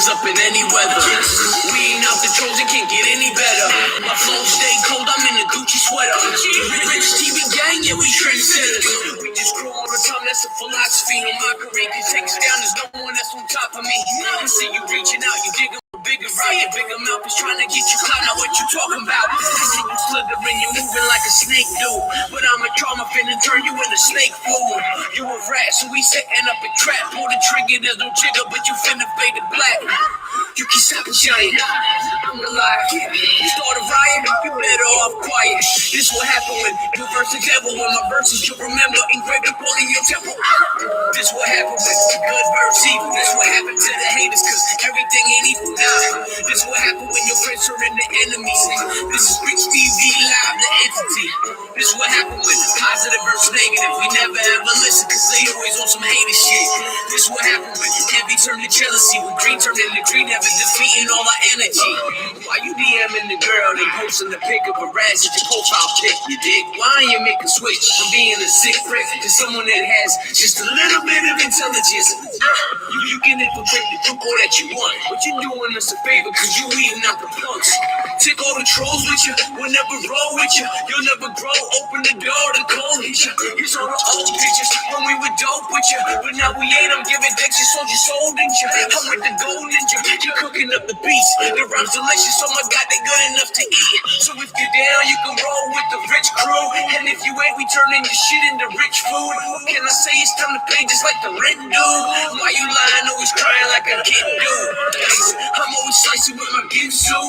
niggas up in any weather. We ain't out the Trojan, can't get any better. My flow stay cold, I'm in a Gucci sweater. Rich TV gang, yeah, we trendsetters. We just grow all the time, that's a philosophy. No mockery, can take us down, there's no one that's on top of me. I see you reaching out, you dig bigger riot, bigger mouth is trying to get you caught. Now what you talking about? I see you slithering, you moving like a snake do. But I'm a trauma finna turn you into snake food. You a rat, so we setting up a trap. Pull the trigger, there's no jigger, but you finna fade to black. You can stop and shine. I'm alive. You start a riot, you better off quiet. This what happen when you verse the devil. When my verses you remember engraved up on in your temple. This what happen when good verse evil. This what happen to the haters, cause everything ain't equal now. This what happen when your friends turn into enemies. This is Rich TV Live, the entity. This what happen when positive versus negative. We never ever listen, cause they always on some hater shit. This what happen when envy turn to jealousy. When green turn into green, never defeating all our energy. Why you DMing the girl and posting the pic of a rash at your profile pic, you dig? Why you make a switch from being a sick prick to someone that has just a little bit of intelligence? You can infiltrate the group all that you want, but you doing us a favor cause you eating out the punks. Take all the trolls with you, we'll never roll with you. You'll never grow, open the door, the cold hit you. Here's all the old pictures when we were dope with you, but now we ain't. I'm giving decks, you sold your soul, didn't you? I'm with the gold ninja, you cooking up the beats. The rhymes delicious, oh my god, they good enough to eat. So if you're down, you can roll with the rich crew. And if you ain't, we turning your shit into rich food. What can I say? It's time to pay just like the rent do. Why you lying, always crying like a kid do? I'm always slicing with my ginsu.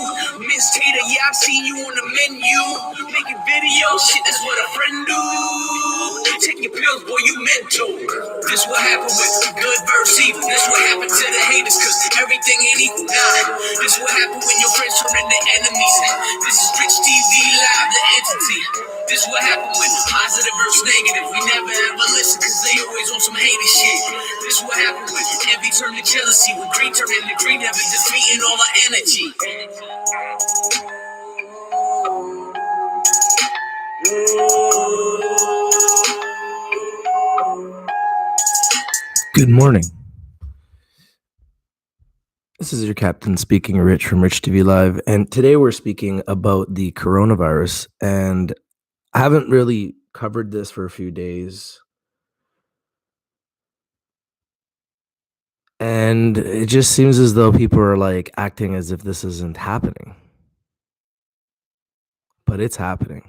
Miss Tater, yeah, I seen you on the menu. Making videos, shit, that's what a friend do. Take your pills, boy, you meant to. This what happen with good versus evil. This what happen to the haters, cause everything ain't equal now. This what happen when your friends turn into enemies. This is Rich TV Live, the entity. This what happen when positive versus negative. We never ever listen, cause they always on some hater shit. This what happen when envy turn to jealousy. When green turn into green, never defeating all our energy. Good morning. This is your captain speaking, Rich from Rich TV Live, and today we're speaking about the coronavirus, and I haven't really covered this for a few days, and it just seems as though people are like acting as if this isn't happening, but it's happening.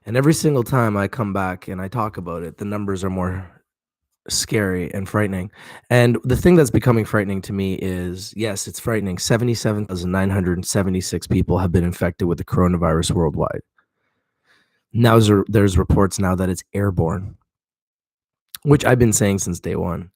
And every single time I come back and I talk about it, the numbers are more scary and frightening. And the thing that's becoming frightening to me is, yes, it's frightening. 77,976 people have been infected with the coronavirus worldwide. Now there's reports now that it's airborne, which I've been saying since day one.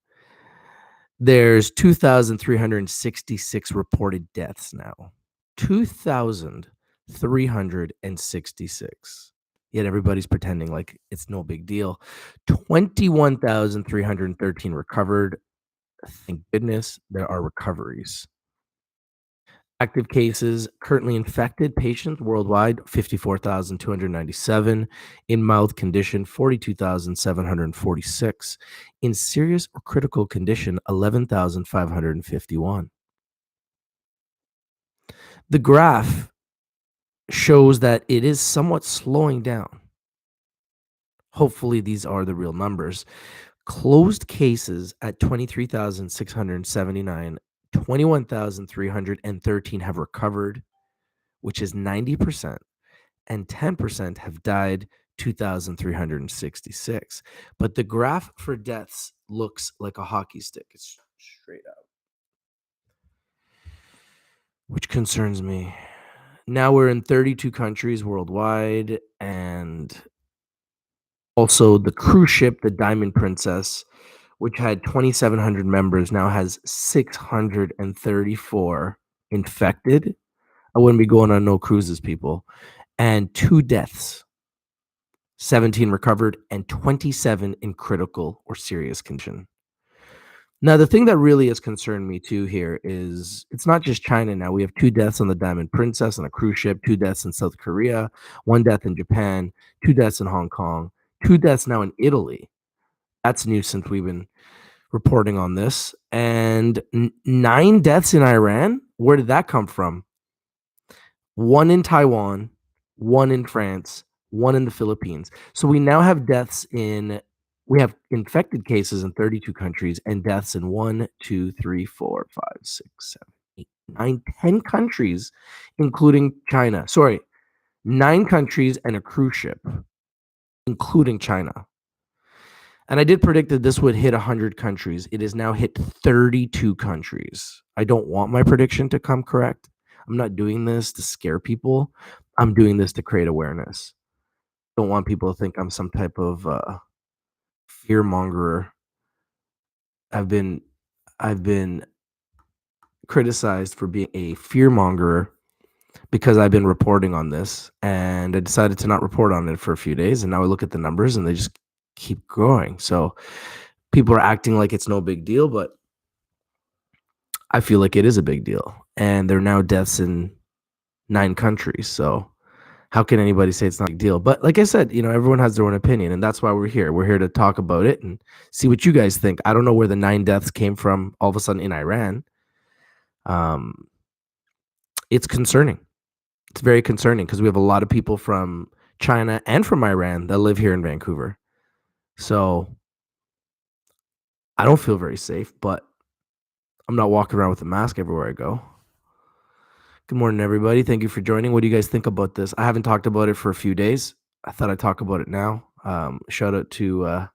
There's 2,366 reported deaths now. 2,366. Yet everybody's pretending like it's no big deal. 21,313 recovered. Thank goodness there are recoveries. Active cases, currently infected patients worldwide, 54,297. In mild condition, 42,746. In serious or critical condition, 11,551. The graph shows that it is somewhat slowing down. Hopefully, these are the real numbers. Closed cases at 23,679, 21,313 have recovered, which is 90%, and 10% have died, 2,366. But the graph for deaths looks like a hockey stick. It's straight up, which concerns me. Now we're in 32 countries worldwide, and also the cruise ship, the Diamond Princess, which had 2,700 members, now has 634 infected. I wouldn't be going on no cruises, people. And 2 deaths, 17 recovered, and 27 in critical or serious condition. Now, the thing that really has concerned me too here is it's not just China now. We have 2 deaths on the Diamond Princess on a cruise ship, 2 deaths in South Korea, 1 death in Japan, 2 deaths in Hong Kong, 2 deaths now in Italy. That's new since we've been reporting on this. And 9 deaths in Iran? Where did that come from? 1 in Taiwan, 1 in France, 1 in the Philippines. So we now have we have infected cases in 32 countries and deaths in 1, 2, 3, 4, 5, 6, 7, 8, 9, 10 countries, including China. Sorry, 9 countries and a cruise ship, including China. And I did predict that this would hit 100 countries. It has now hit 32 countries. I don't want my prediction to come correct. I'm not doing this to scare people. I'm doing this to create awareness. I don't want people to think I'm some type of fear mongerer. I've been criticized for being a fear mongerer because I've been reporting on this, and I decided to not report on it for a few days. And now I look at the numbers and they just keep growing. So people are acting like it's no big deal, but I feel like it is a big deal. And there are now deaths in 9 countries. So how can anybody say it's not a big deal? But like I said, everyone has their own opinion, and that's why we're here. We're here to talk about it and see what you guys think. I don't know where the 9 deaths came from all of a sudden in Iran. It's concerning. It's very concerning because we have a lot of people from China and from Iran that live here in Vancouver. So I don't feel very safe, but I'm not walking around with a mask everywhere I go. Good morning, everybody. Thank you for joining. What do you guys think about this? I haven't talked about it for a few days. I thought I'd talk about it now. Shout out to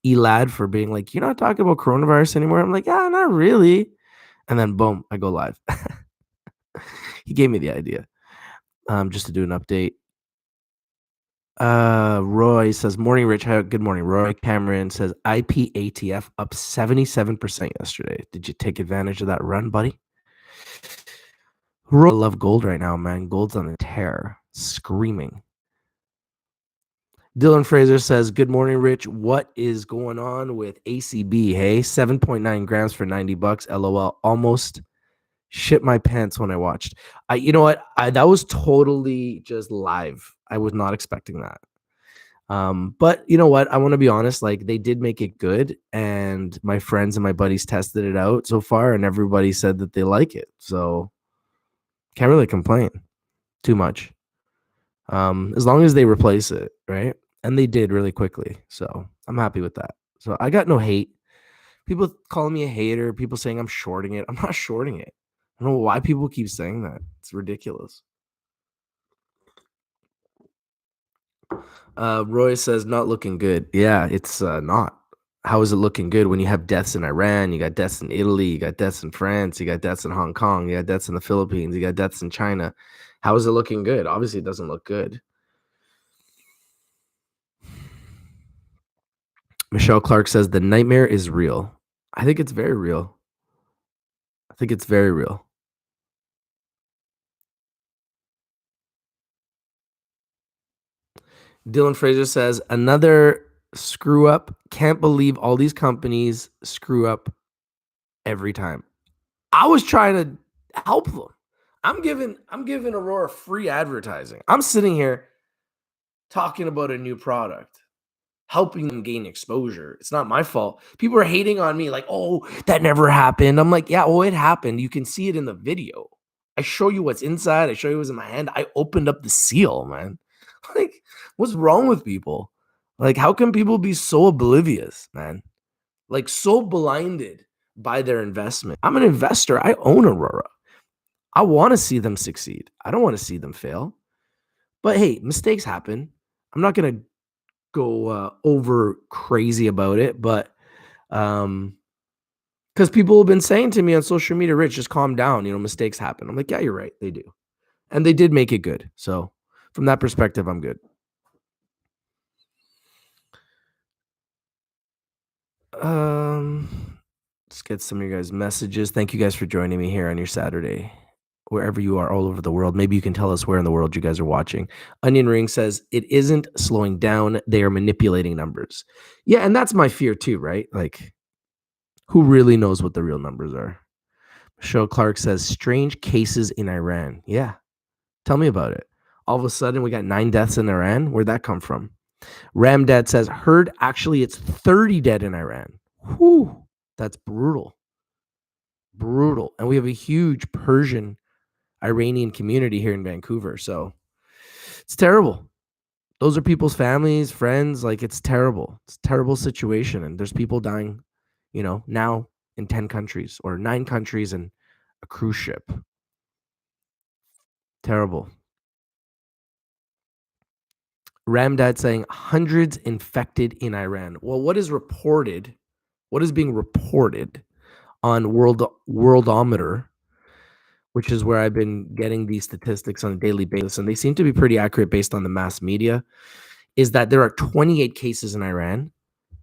Elad for being like, you're not talking about coronavirus anymore. I'm like, yeah, not really. And then boom, I go live. He gave me the idea just to do an update. Roy says, morning, Rich. Good morning, Roy. Cameron says, IPATF up 77% yesterday. Did you take advantage of that run, buddy? Roy, I love gold right now, man. Gold's on a tear, screaming. Dylan Fraser says, good morning, Rich. What is going on with ACB? Hey, 7.9 grams for $90. LOL. Almost shit my pants when I watched. You know what? That was totally just live. I was not expecting that. But you know what? I want to be honest. Like, they did make it good, and my friends and my buddies tested it out so far, and everybody said that they like it. So can't really complain too much. As long as they replace it, right? And they did really quickly. So I'm happy with that. So I got no hate. People calling me a hater, people saying I'm shorting it. I'm not shorting it. I don't know why people keep saying that. It's ridiculous. Roy says, not looking good. Yeah, it's not. How is it looking good when you have deaths in Iran, you got deaths in Italy, you got deaths in France, you got deaths in Hong Kong, you got deaths in the Philippines, you got deaths in China? How is it looking good? Obviously, it doesn't look good. Michelle Clark says, the nightmare is real. I think it's very real. I think it's very real. Dylan Fraser says, another screw up. Can't believe all these companies screw up every time. I was trying to help them. I'm giving Aurora free advertising. I'm sitting here talking about a new product, helping them gain exposure. It's not my fault. People are hating on me like, oh, that never happened. I'm like, yeah, well, it happened. You can see it in the video. I show you what's inside. I show you what's in my hand. I opened up the seal, man. Like, what's wrong with people? Like, how can people be so oblivious, man? Like, so blinded by their investment. I'm an investor. I own Aurora. I want to see them succeed. I don't want to see them fail. But hey, mistakes happen. I'm not going to go over crazy about it, but because people have been saying to me on social media, Rich, just calm down. Mistakes happen. I'm like, yeah, you're right. They do. And they did make it good. So from that perspective, I'm good. Let's get some of your guys' messages. Thank you guys for joining me here on your Saturday, wherever you are all over the world. Maybe you can tell us where in the world you guys are watching. Onion Ring says, it isn't slowing down. They are manipulating numbers. Yeah, and that's my fear too, right? Like, who really knows what the real numbers are? Michelle Clark says, strange cases in Iran. Yeah, tell me about it. All of a sudden, we got 9 deaths in Iran. Where'd that come from? Ramdad says, heard actually it's 30 dead in Iran. Whew, that's brutal. brutal. And we have a huge Persian Iranian community here in Vancouver. So it's terrible. Those are people's families, friends. Like, it's terrible. It's a terrible situation. And there's people dying, now in 10 countries or 9 countries and a cruise ship. Terrible. Ramdad saying hundreds infected in Iran. Well, what is being reported on Worldometer, which is where I've been getting these statistics on a daily basis, and they seem to be pretty accurate based on the mass media, is that there are 28 cases in Iran,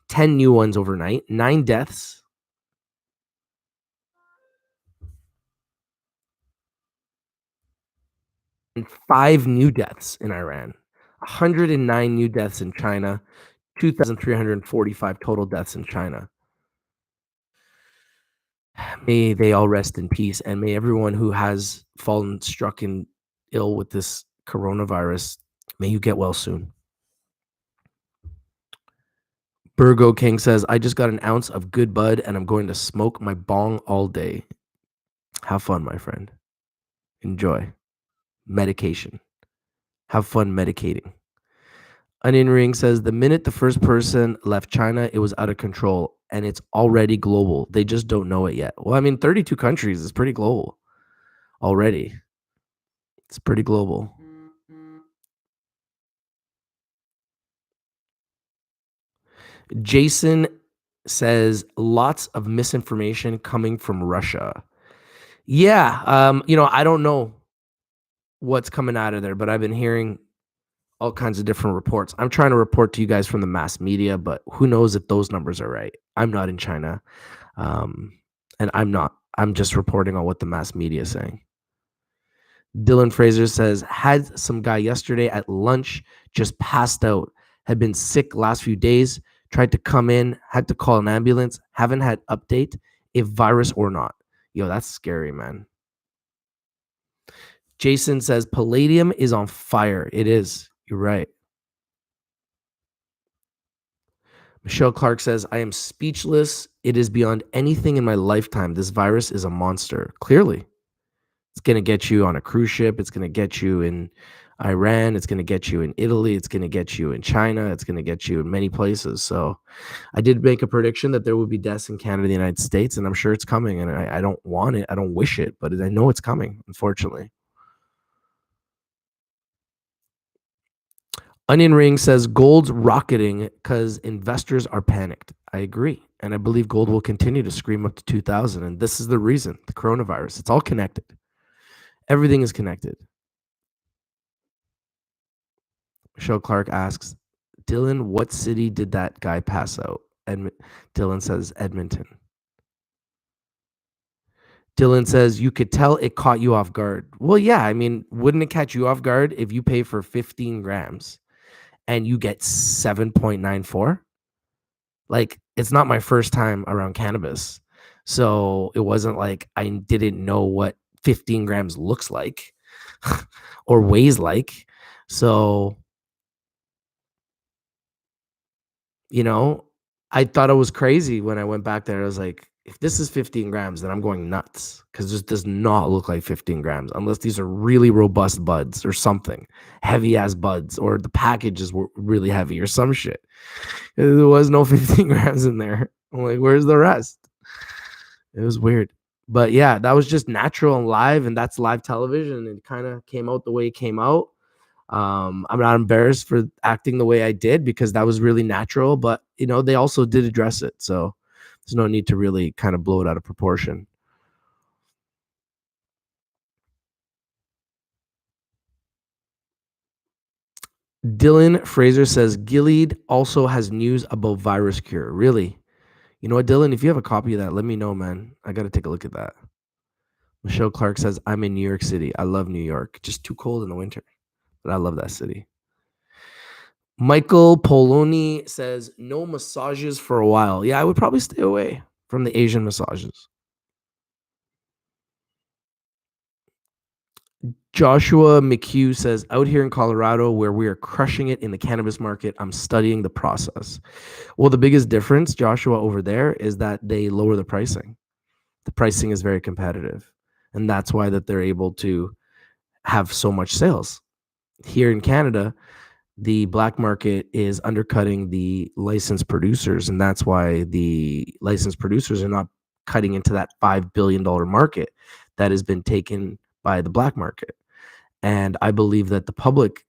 10 new ones overnight, 9 deaths. And 5 new deaths in Iran, 109 new deaths in China, 2,345 total deaths in China. May they all rest in peace, and may everyone who has struck ill with this coronavirus, may you get well soon. Burgo King says, I just got an ounce of good bud and I'm going to smoke my bong all day. Have fun, my friend. Enjoy. Medication. Have fun medicating. Onion Ring says, the minute the first person left China, it was out of control and it's already global. They just don't know it yet. Well, I mean, 32 countries is pretty global already. It's pretty global. Jason says, lots of misinformation coming from Russia. Yeah, I don't know what's coming out of there, but I've been hearing all kinds of different reports. I'm trying to report to you guys from the mass media, but who knows if those numbers are right. I'm not in China, and I'm just reporting on what the mass media is saying. Dylan Fraser says, had some guy yesterday at lunch, just passed out, had been sick last few days, tried to come in, had to call an ambulance, haven't had update if virus or not. Yo, that's scary, man. Jason says, palladium is on fire. It is. You're right. Michelle Clark says, I am speechless. It is beyond anything in my lifetime. This virus is a monster. Clearly. It's going to get you on a cruise ship. It's going to get you in Iran. It's going to get you in Italy. It's going to get you in China. It's going to get you in many places. So I did make a prediction that there would be deaths in Canada, the United States, and I'm sure it's coming. And I don't want it. I don't wish it, but I know it's coming, unfortunately. Onion Ring says gold's rocketing because investors are panicked. I agree. And I believe gold will continue to scream up to 2,000. And this is the reason, the coronavirus. It's all connected. Everything is connected. Michelle Clark asks, Dylan, what city did that guy pass out? And Dylan says Edmonton. Dylan says, you could tell it caught you off guard. Well, yeah. I mean, wouldn't it catch you off guard if you pay for 15 grams and you get 7.94? Like, it's not my first time around cannabis. So it wasn't like I didn't know what 15 grams looks like or weighs like. So, I thought it was crazy when I went back there. I was like, if this is 15 grams, then I'm going nuts because this does not look like 15 grams unless these are really robust buds or something, heavy ass buds, or the packages were really heavy or some shit. There was no 15 grams in there. I'm like, where's the rest? It was weird. But yeah, that was just natural and live, and that's live television. And it kind of came out the way it came out. I'm not embarrassed for acting the way I did because that was really natural, but they also did address it. So there's no need to really kind of blow it out of proportion. Dylan Fraser says Gilead also has news about virus cure. Really? You know what, Dylan? If you have a copy of that, let me know, man. I got to take a look at that. Michelle Clark says, I'm in New York City. I love New York. Just too cold in the winter, but I love that city. Michael Poloni says, no massages for a while. Yeah, I would probably stay away from the Asian massages. Joshua McHugh says, out here in Colorado, where we are crushing it in the cannabis market, I'm studying the process. Well, the biggest difference, Joshua, over there is that they lower the pricing. The pricing is very competitive, and that's why that they're able to have so much sales. Here in Canada, the black market is undercutting the licensed producers, and that's why the licensed producers are not cutting into that $5 billion market that has been taken by the black market. And I believe that the public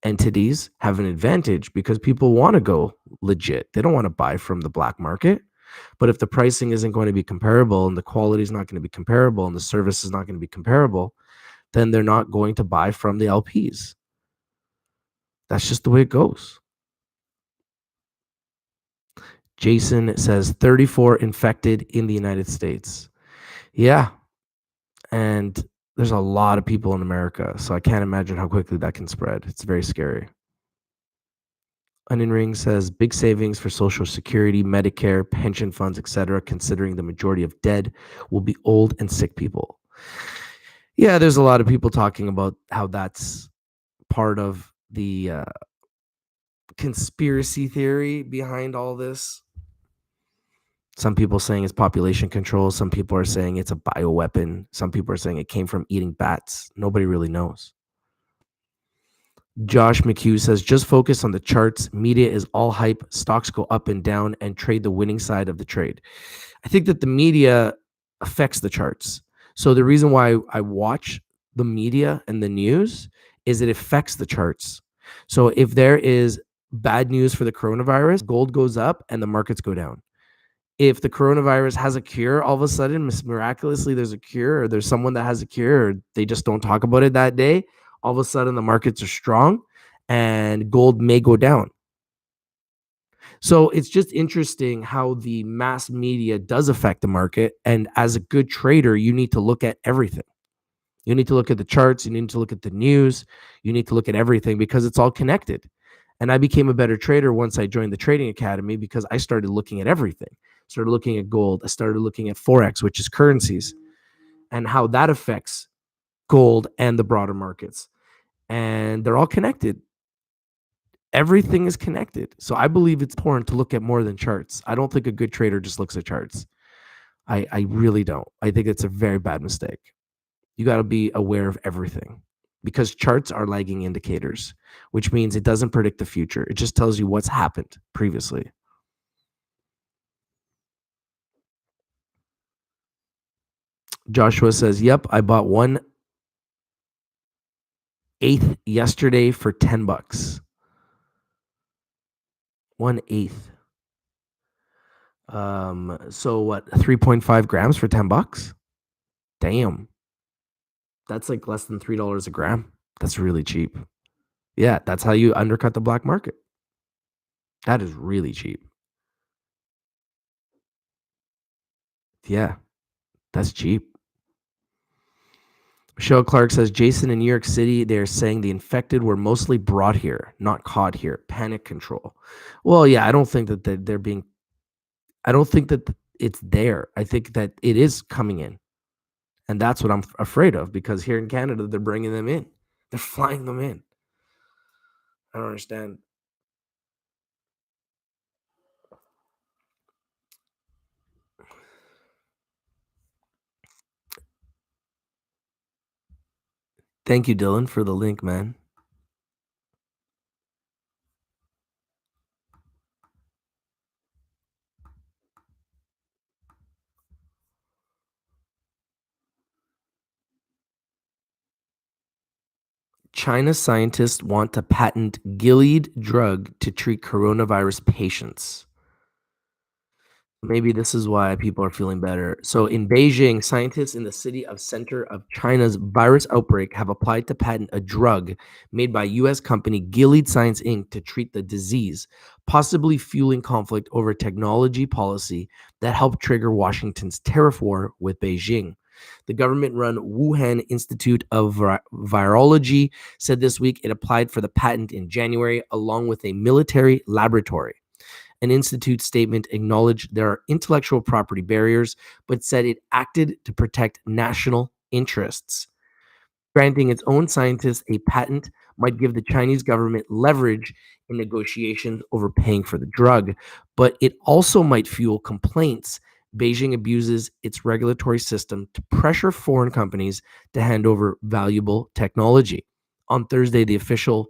entities have an advantage because people want to go legit. They don't want to buy from the black market. But if the pricing isn't going to be comparable and the quality is not going to be comparable and the service is not going to be comparable, then they're not going to buy from the LPs. That's just the way it goes. Jason says 34 infected in the United States. Yeah. And there's a lot of people in America, so I can't imagine how quickly that can spread. It's very scary. Onion Ring says big savings for Social Security, Medicare, pension funds, etc., considering the majority of dead will be old and sick people. Yeah, there's a lot of people talking about how that's part of the conspiracy theory behind all this. Some people saying it's population control. Some people are saying it's a bioweapon. Some people are saying it came from eating bats. Nobody really knows. Josh McHugh says, just focus on the charts. Media is all hype. Stocks go up and down and trade the winning side of the trade. I think that the media affects the charts. So the reason why I watch the media and the news is it affects the charts. So if there is bad news for the coronavirus, gold goes up and the markets go down. If the coronavirus has a cure, all of a sudden, miraculously, there's a cure, or there's someone that has a cure, or they just don't talk about it that day, all of a sudden the markets are strong and gold may go down. So it's just interesting how the mass media does affect the market. And as a good trader, you need to look at everything. You need to look at the charts. You need to look at the news. You need to look at everything because it's all connected. And I became a better trader once I joined the trading academy because I started looking at everything. Started looking at gold. I started looking at Forex, which is currencies, and how that affects gold and the broader markets. And they're all connected. Everything is connected. So I believe it's important to look at more than charts. I don't think a good trader just looks at charts. I really don't. I think it's a very bad mistake. You got to be aware of everything because charts are lagging indicators, which means it doesn't predict the future. It just tells you what's happened previously. Joshua says, yep, I bought 1/8 yesterday for $10. 1/8. So what, 3.5 grams for $10? Damn. That's like less than $3 a gram. That's really cheap. Yeah, that's how you undercut the black market. That is really cheap. Yeah, that's cheap. Michelle Clark says, Jason, in New York City, they're saying the infected were mostly brought here, not caught here. Panic control. Well, yeah, I don't think that they're being, I don't think that it's there. I think that it is coming in. And that's what I'm afraid of because here in Canada, they're bringing them in. They're flying them in. I don't understand. Thank you, Dylan, for the link, man. China scientists want to patent Gilead drug to treat coronavirus patients. Maybe this is why people are feeling better. So in Beijing, scientists in the city of center of China's virus outbreak have applied to patent a drug made by US company Gilead Science Inc. to treat the disease, possibly fueling conflict over technology policy that helped trigger Washington's tariff war with Beijing. The government-run Wuhan Institute of Virology said this week it applied for the patent in January along with a military laboratory. An institute statement acknowledged there are intellectual property barriers, but said it acted to protect national interests. Granting its own scientists a patent might give the Chinese government leverage in negotiations over paying for the drug, but it also might fuel complaints Beijing abuses its regulatory system to pressure foreign companies to hand over valuable technology. On Thursday, the official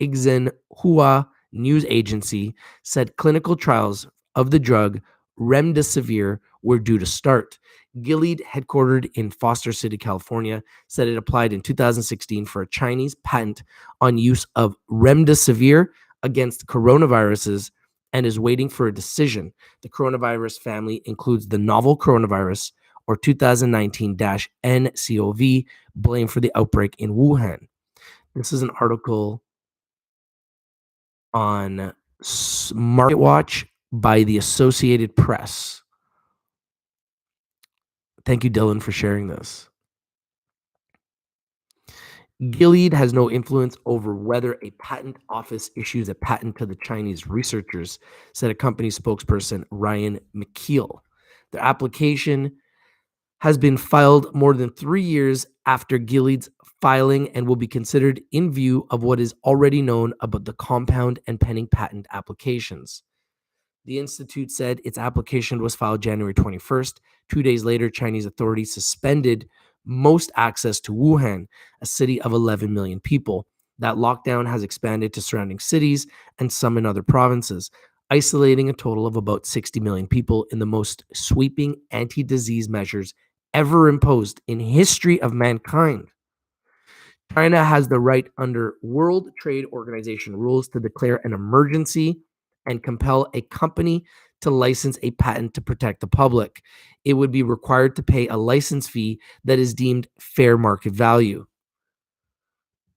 Xinhua news agency said clinical trials of the drug remdesivir were due to start. Gilead, headquartered in Foster City, California, said it applied in 2016 for a Chinese patent on use of remdesivir against coronaviruses and is waiting for a decision. The coronavirus family includes the novel coronavirus, or 2019-nCoV, blamed for the outbreak in Wuhan. This is an article on Market Watch by the Associated Press. Thank you, Dylan, for sharing this. Gilead has no influence over whether a patent office issues a patent to the Chinese researchers, said a company spokesperson, Ryan McKeel. Their application has been filed more than 3 years after Gilead's filing and will be considered in view of what is already known about the compound and pending patent applications. The institute said its application was filed January 21st. 2 days later, Chinese authorities suspended most access to Wuhan, a city of 11 million people. That lockdown has expanded to surrounding cities and some in other provinces, isolating a total of about 60 million people in the most sweeping anti-disease measures ever imposed in history of mankind. China has the right under World Trade Organization rules to declare an emergency and compel a company to license a patent to protect the public. It would be required to pay a license fee that is deemed fair market value.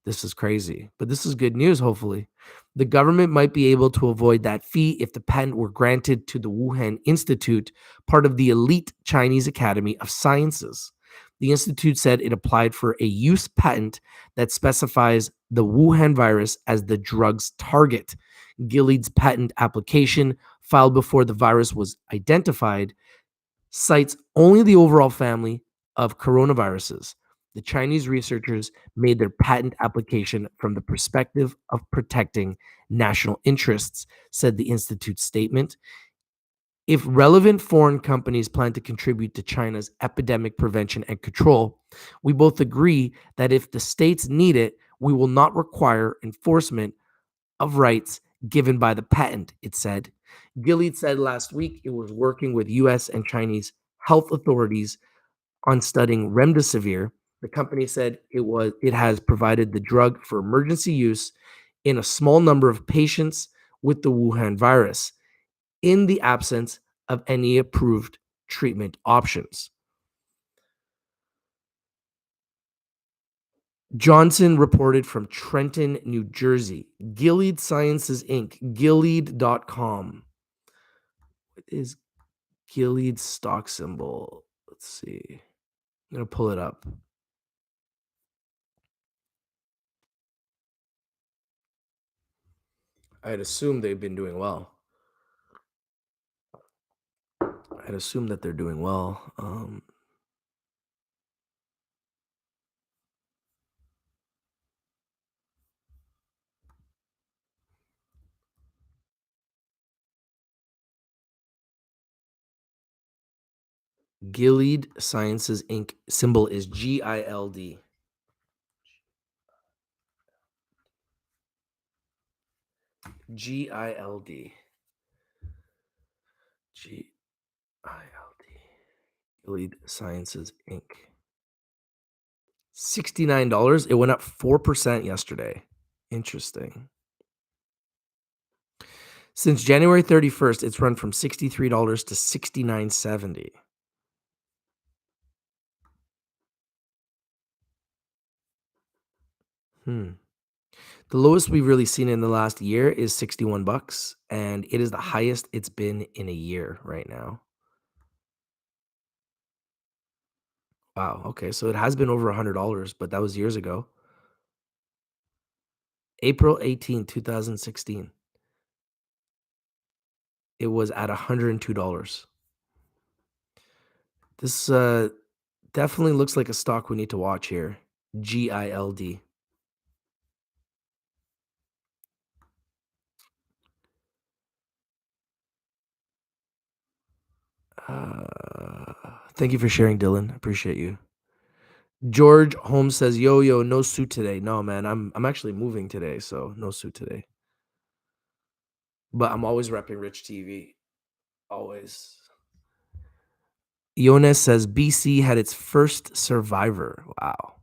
This is crazy, but this is good news, hopefully. The government might be able to avoid that fee if the patent were granted to the Wuhan Institute, part of the elite Chinese Academy of Sciences. The institute said it applied for a use patent that specifies the Wuhan virus as the drug's target. Gilead's patent application, filed before the virus was identified, cites only the overall family of coronaviruses. The Chinese researchers made their patent application from the perspective of protecting national interests, said the Institute's statement. If relevant foreign companies plan to contribute to China's epidemic prevention and control, we both agree that if the states need it, we will not require enforcement of rights given by the patent, it said. Gilead said last week it was working with US and Chinese health authorities on studying remdesivir. The company said it has provided the drug for emergency use in a small number of patients with the Wuhan virus in the absence of any approved treatment options. Johnson reported from Trenton, New Jersey. Gilead Sciences Inc., Gilead.com. What is Gilead's stock symbol? Let's see. I'm going to pull it up. I'd assume they've been doing well. I'd assume that they're doing well. Gilead Sciences Inc. symbol is GILD. GILD. GILD. Gilead Sciences Inc. $69. It went up 4% yesterday. Interesting. Since January 31st, it's run from $63 to $69.70. The lowest we've really seen in the last year is $61, and it is the highest it's been in a year right now. Wow. Okay. So it has been over $100, but that was years ago. April 18, 2016. It was at $102. This definitely looks like a stock we need to watch here. GILD. Thank you for sharing, Dylan. Appreciate you. George Holmes says, yo, no suit today. No, man, I'm actually moving today, so no suit today. But I'm always repping Rich TV. Always. Jonas says BC had its first survivor. Wow.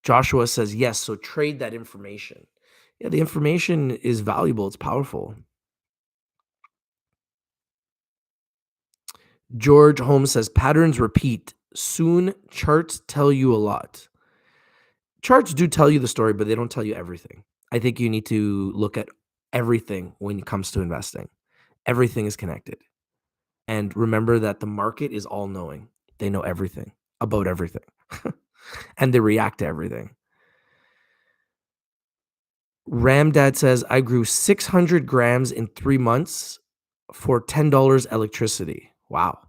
Joshua says, yes, so trade that information. Yeah, the information is valuable. It's powerful. George Holmes says, patterns repeat. Soon, charts tell you a lot. Charts do tell you the story, but they don't tell you everything. I think you need to look at everything when it comes to investing. Everything is connected. And remember that the market is all knowing. They know everything about everything. And they react to everything. Ramdad says, I grew 600 grams in 3 months for $10 electricity. Wow.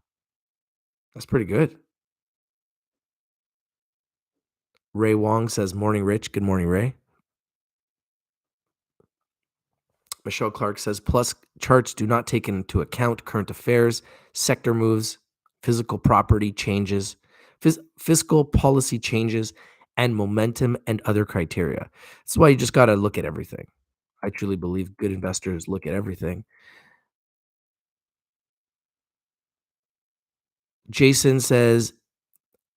That's pretty good. Ray Wong says, morning, Rich. Good morning, Ray. Michelle Clark says, plus charts do not take into account current affairs, sector moves, physical property changes, fiscal policy changes, and momentum and other criteria. That's why you just got to look at everything. I truly believe good investors look at everything. Jason says,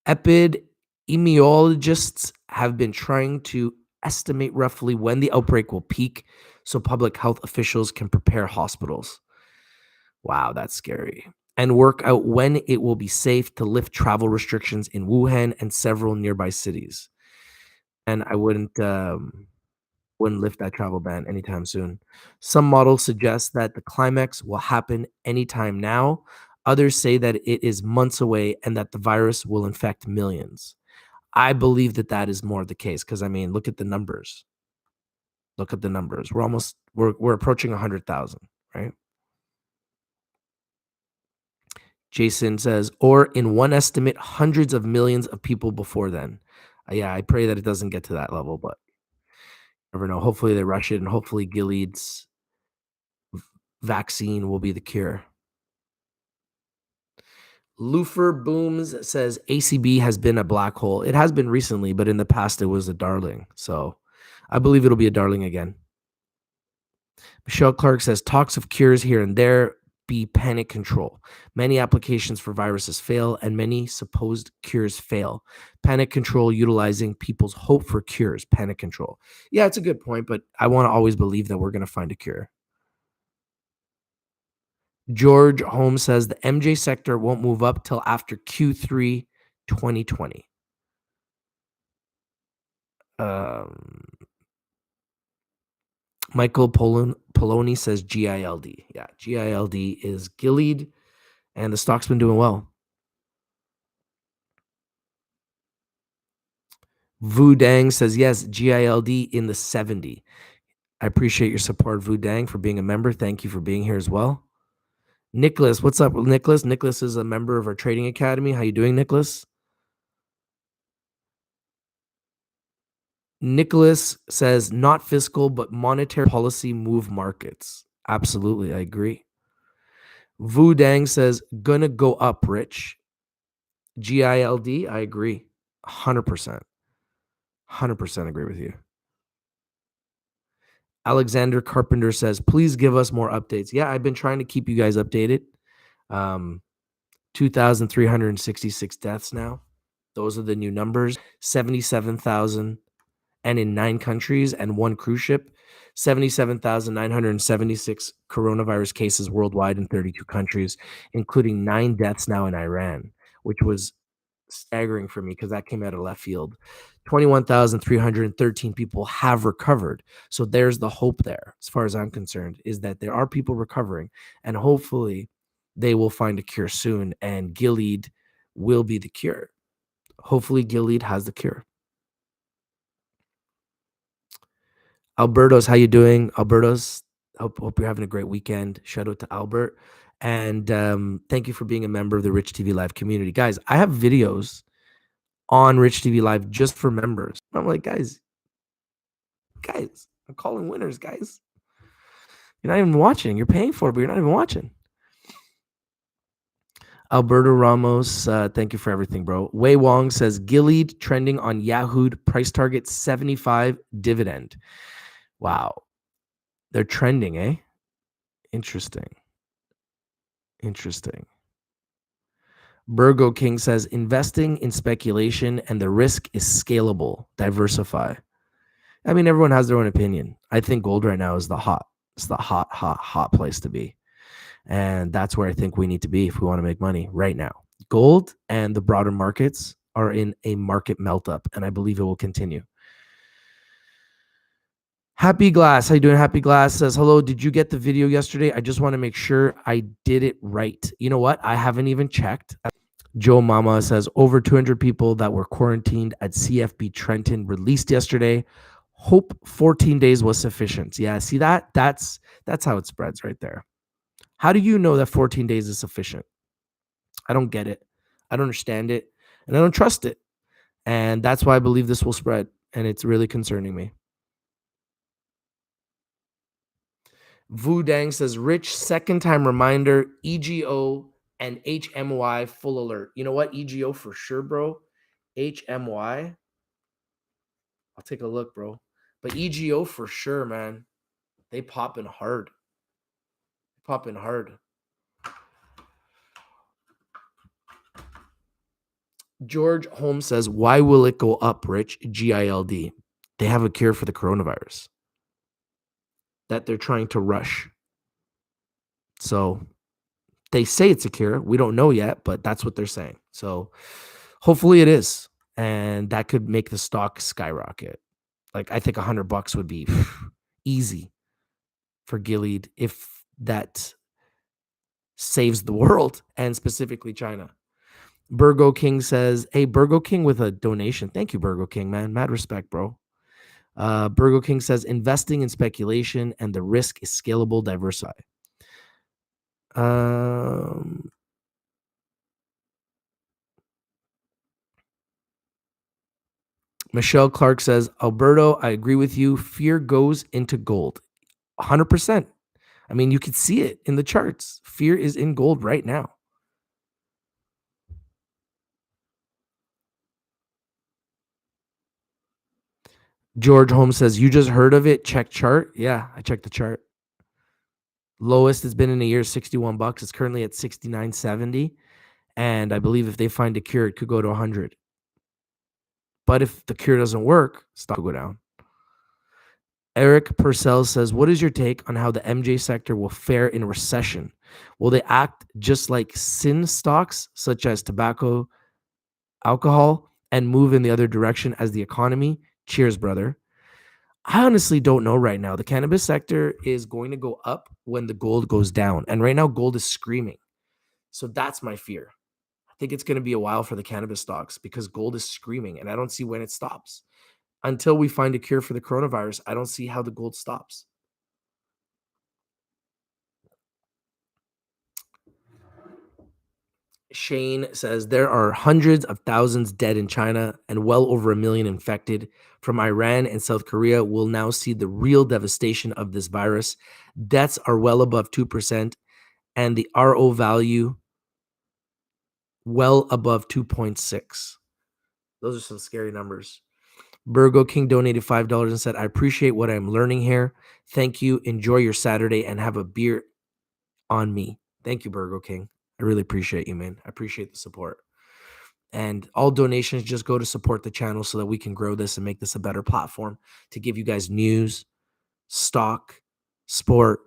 epidemiologists have been trying to estimate roughly when the outbreak will peak so public health officials can prepare hospitals. Wow, that's scary. And work out when it will be safe to lift travel restrictions in Wuhan and several nearby cities. And I wouldn't lift that travel ban anytime soon. Some models suggest that the climax will happen anytime now. Others say that it is months away and that the virus will infect millions. I believe that that is more the case because I mean, look at the numbers. Look at the numbers. We're approaching 100,000, right? Jason says, or in one estimate, hundreds of millions of people before then. Yeah, I pray that it doesn't get to that level, but never know. Hopefully they rush it, and hopefully Gilead's vaccine will be the cure. Lufer Booms says ACB has been a black hole. It has been recently, but in the past it was a darling. So I believe it'll be a darling again. Michelle Clark says talks of cures here and there be panic control. Many applications for viruses fail and many supposed cures fail. Panic control utilizing people's hope for cures. Panic control. Yeah, it's a good point, but I want to always believe that we're going to find a cure. George Holmes says the MJ sector won't move up till after Q3 2020. Michael Poloni says GILD. Yeah, GILD is Gilead, and the stock's been doing well. Vu Dang says, yes, GILD in the 70. I appreciate your support, Vu Dang, for being a member. Thank you for being here as well. Nicholas, what's up, Nicholas? Nicholas is a member of our trading academy. How you doing, Nicholas? Nicholas says, not fiscal, but monetary policy move markets. Absolutely, I agree. Vu Dang says, gonna go up, Rich. GILD, I agree. 100%. 100% agree with you. Alexander Carpenter says, please give us more updates. Yeah, I've been trying to keep you guys updated. 2,366 deaths now. Those are the new numbers. 77,000 and in 9 countries and 1 cruise ship. 77,976 coronavirus cases worldwide in 32 countries, including 9 deaths now in Iran, which was staggering for me because that came out of left field. 21,313 people have recovered. So there's the hope there, as far as I'm concerned, is that there are people recovering, and hopefully they will find a cure soon, and Gilead will be the cure. Hopefully Gilead has the cure. Alberto's, how you doing? Alberto's, hope you're having a great weekend. Shout out to Albert. And thank you for being a member of the Rich TV Live community. Guys, I have videos on Rich TV Live just for members. I'm like, guys, I'm calling winners, guys. You're not even watching. You're paying for it, but you're not even watching. Alberto Ramos, thank you for everything, bro. Wei Wong says Gilead trending on Yahoo, price target 75, dividend. Wow. They're trending, eh? Interesting. Interesting. Burgo King says investing in speculation and the risk is scalable. Diversify. I mean, everyone has their own opinion. I think gold right now is it's the hot place to be. And that's where I think we need to be if we want to make money right now. Gold and the broader markets are in a market melt up, and I believe it will continue. Happy Glass, how you doing? Happy Glass says, hello, did you get the video yesterday? I just want to make sure I did it right. You know what? I haven't even checked. Joe Mama says, over 200 people that were quarantined at CFB Trenton released yesterday. Hope 14 days was sufficient. Yeah, see that? That's how it spreads right there. How do you know that 14 days is sufficient? I don't get it. I don't understand it. And I don't trust it. And that's why I believe this will spread. And it's really concerning me. Vu Dang says, Rich, second time reminder, EGO and HMY full alert. You know what? EGO for sure, bro. HMY, I'll take a look, bro. But EGO for sure, man. They popping hard. Popping hard. George Holmes says, why will it go up, Rich? GILD. They have a cure for the coronavirus that they're trying to rush. So they say it's a cure. We don't know yet, but that's what they're saying. So hopefully it is. And that could make the stock skyrocket. Like I think $100 would be easy for Gilead if that saves the world and specifically China. Burgo King says, hey, Burgo King with a donation. Thank you, Burgo King, man. Mad respect, bro. Burgo King says, investing in speculation and the risk is scalable, diversify. Michelle Clark says, Alberto, I agree with you. Fear goes into gold. 100%. I mean, you could see it in the charts. Fear is in gold right now. George Holmes says, you just heard of it? Check chart. Yeah, I checked the chart. Lowest it's been in a year, $61. It's currently at $69.70. And I believe if they find a cure, it could go to 100. But if the cure doesn't work, stock will go down. Eric Purcell says, what is your take on how the MJ sector will fare in a recession? Will they act just like sin stocks, such as tobacco, alcohol, and move in the other direction as the economy? Cheers, brother. I honestly don't know right now. The cannabis sector is going to go up when the gold goes down. And right now, gold is screaming. So that's my fear. I think it's going to be a while for the cannabis stocks because gold is screaming and I don't see when it stops. Until we find a cure for the coronavirus, I don't see how the gold stops. Shane says there are hundreds of thousands dead in China and well over 1 million infected. From Iran and South Korea, we'll now see the real devastation of this virus. Deaths are well above 2%, and the RO value well above 2.6. Those are some scary numbers. Burgo King donated $5 and said, I appreciate what I'm learning here. Thank you. Enjoy your Saturday and have a beer on me. Thank you, Burgo King. I really appreciate you, man. I appreciate the support. And all donations just go to support the channel so that we can grow this and make this a better platform to give you guys news, stock, sport,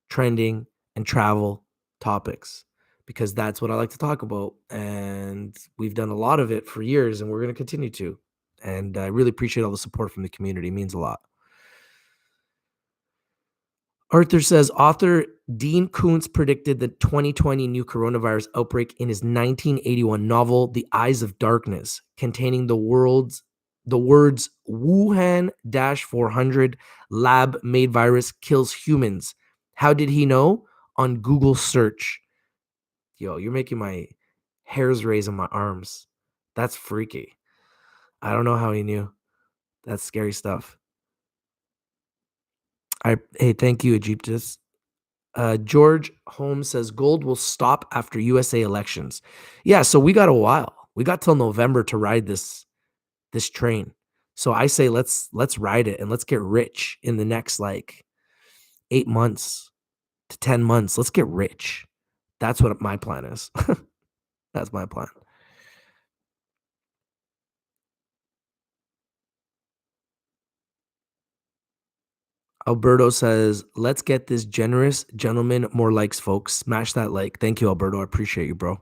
trending, and travel topics, because that's what I like to talk about. And we've done a lot of it for years and we're going to continue to. And I really appreciate all the support from the community. It means a lot. Arthur says, author Dean Koontz predicted the 2020 new coronavirus outbreak in his 1981 novel, The Eyes of Darkness, containing the words Wuhan-400 lab-made virus kills humans. How did he know? On Google search. Yo, you're making my hairs raise on my arms. That's freaky. I don't know how he knew. That's scary stuff. Hey, thank you, Egyptus. George Holmes says gold will stop after USA elections. Yeah, so we got a while. We got till November to ride this train. So I say let's ride it and let's get rich in the next like 8 months to 10 months. Let's get rich. That's what my plan is. That's my plan. Alberto says, let's get this generous gentleman more likes, folks. Smash that like. Thank you, Alberto. I appreciate you, bro.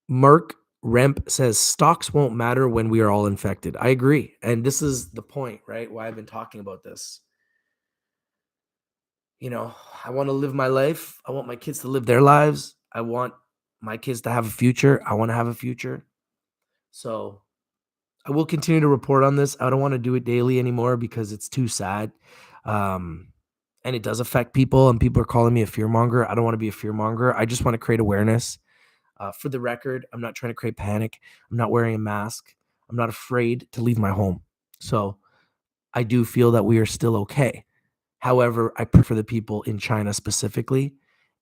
Mark Remp says, stocks won't matter when we are all infected. I agree. And this is the point, right? Why I've been talking about this. You know, I want to live my life. I want my kids to live their lives. I want my kids to have a future. I want to have a future. So I will continue to report on this. I don't want to do it daily anymore because it's too sad. And it does affect people, and people are calling me a fearmonger. I don't want to be a fearmonger. I just want to create awareness. For the record, I'm not trying to create panic. I'm not wearing a mask. I'm not afraid to leave my home. So I do feel that we are still okay. However, I pray for the people in China specifically,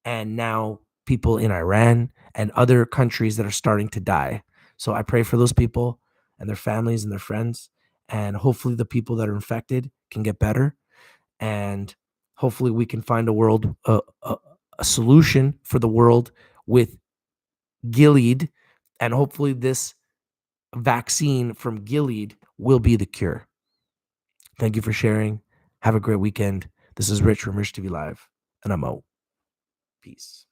and now people in Iran and other countries that are starting to die. So I pray for those people and their families and their friends, and hopefully the people that are infected can get better, and hopefully we can find a solution for the world with Gilead, and hopefully this vaccine from Gilead will be the cure. Thank you for sharing. Have a great weekend. This is Rich from Rich TV Live, and I'm out. Peace.